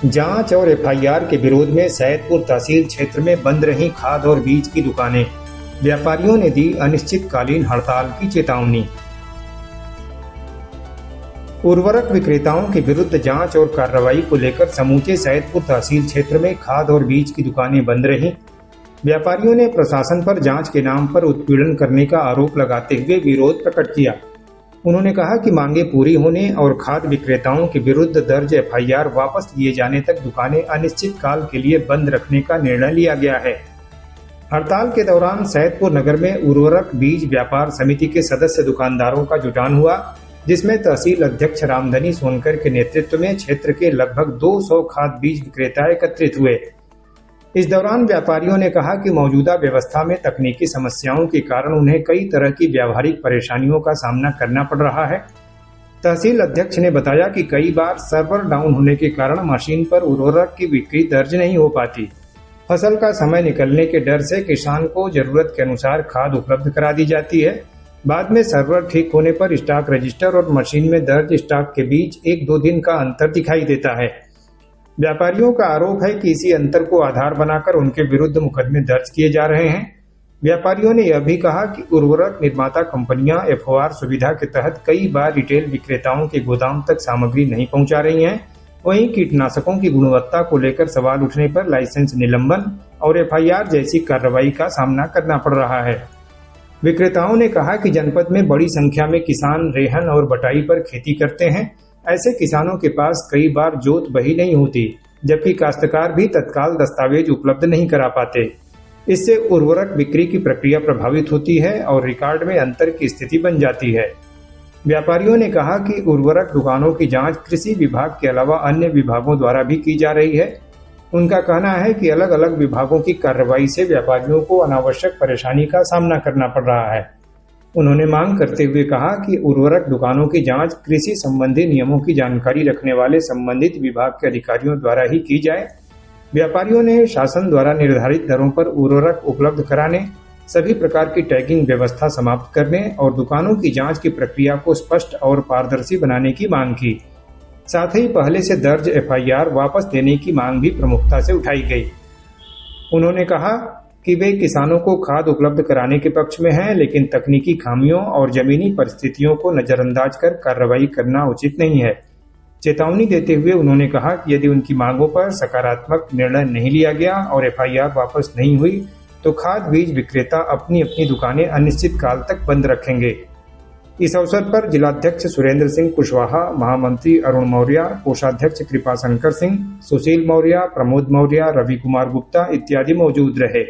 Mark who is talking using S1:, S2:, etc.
S1: जांच और एफआईआर के विरोध में सैदपुर तहसील क्षेत्र में बंद रही खाद और बीज की दुकानें। व्यापारियों ने दी अनिश्चितकालीन हड़ताल की चेतावनी। उर्वरक विक्रेताओं के विरुद्ध जांच और कार्रवाई को लेकर समूचे सैदपुर तहसील क्षेत्र में खाद और बीज की दुकानें बंद रहीं। व्यापारियों ने प्रशासन पर जांच के नाम पर उत्पीड़न करने का आरोप लगाते हुए विरोध प्रकट किया। उन्होंने कहा कि मांगे पूरी होने और खाद विक्रेताओं के विरुद्ध दर्ज एफआईआर वापस लिए जाने तक दुकानें अनिश्चित काल के लिए बंद रखने का निर्णय लिया गया है। हड़ताल के दौरान सैदपुर नगर में उर्वरक बीज व्यापार समिति के सदस्य दुकानदारों का जुटान हुआ, जिसमें तहसील अध्यक्ष रामधनी सोनकर के नेतृत्व में क्षेत्र के लगभग 200 खाद बीज विक्रेता एकत्रित हुए। इस दौरान व्यापारियों ने कहा कि मौजूदा व्यवस्था में तकनीकी समस्याओं के कारण उन्हें कई तरह की व्यावहारिक परेशानियों का सामना करना पड़ रहा है। तहसील अध्यक्ष ने बताया कि कई बार सर्वर डाउन होने के कारण मशीन पर उर्वरक की बिक्री दर्ज नहीं हो पाती। फसल का समय निकलने के डर से किसान को जरूरत के अनुसार खाद उपलब्ध करा दी जाती है। बाद में सर्वर ठीक होने पर स्टॉक रजिस्टर और मशीन में दर्ज स्टॉक के बीच 1-2 दिन का अंतर दिखाई देता है। व्यापारियों का आरोप है कि इसी अंतर को आधार बनाकर उनके विरुद्ध मुकदमे दर्ज किए जा रहे हैं। व्यापारियों ने यह भी कहा कि उर्वरक निर्माता कंपनियां एफओआर सुविधा के तहत कई बार रिटेल विक्रेताओं के गोदाम तक सामग्री नहीं पहुंचा रही हैं। वहीं कीटनाशकों की गुणवत्ता को लेकर सवाल उठने पर लाइसेंस निलंबन और एफआईआर जैसी कार्रवाई का सामना करना पड़ रहा है। विक्रेताओं ने कहा कि जनपद में बड़ी संख्या में किसान रेहन और बटाई पर खेती करते हैं। ऐसे किसानों के पास कई बार जोत बही नहीं होती, जबकि काश्तकार भी तत्काल दस्तावेज उपलब्ध नहीं करा पाते। इससे उर्वरक बिक्री की प्रक्रिया प्रभावित होती है और रिकॉर्ड में अंतर की स्थिति बन जाती है। व्यापारियों ने कहा कि उर्वरक दुकानों की जांच कृषि विभाग के अलावा अन्य विभागों द्वारा भी की जा रही है। उनका कहना है कि अलग अलग विभागों की कार्रवाई से व्यापारियों को अनावश्यक परेशानी का सामना करना पड़ रहा है। उन्होंने मांग करते हुए कहा कि उर्वरक दुकानों की जांच कृषि संबंधी नियमों की जानकारी रखने वाले संबंधित विभाग के अधिकारियों द्वारा ही की जाए। व्यापारियों ने शासन द्वारा निर्धारित दरों पर उर्वरक उपलब्ध कराने, सभी प्रकार की टैगिंग व्यवस्था समाप्त करने और दुकानों की जांच की प्रक्रिया को स्पष्ट और पारदर्शी बनाने की मांग की। साथ ही पहले से दर्ज एफआईआर वापस देने की मांग भी प्रमुखता से उठाई गई। उन्होंने कहा कि वे किसानों को खाद उपलब्ध कराने के पक्ष में हैं, लेकिन तकनीकी खामियों और जमीनी परिस्थितियों को नजरअंदाज कर कार्रवाई करना उचित नहीं है। चेतावनी देते हुए उन्होंने कहा कि यदि उनकी मांगों पर सकारात्मक निर्णय नहीं लिया गया और एफआईआर वापस नहीं हुई तो खाद बीज विक्रेता अपनी अपनी दुकानें अनिश्चित काल तक बंद रखेंगे। इस अवसर पर जिलाध्यक्ष सुरेंद्र सिंह कुशवाहा, महामंत्री अरुण मौर्य, कोषाध्यक्ष कृपाशंकर सिंह, सुशील मौर्य, प्रमोद मौर्य, रवि कुमार गुप्ता इत्यादि मौजूद रहे।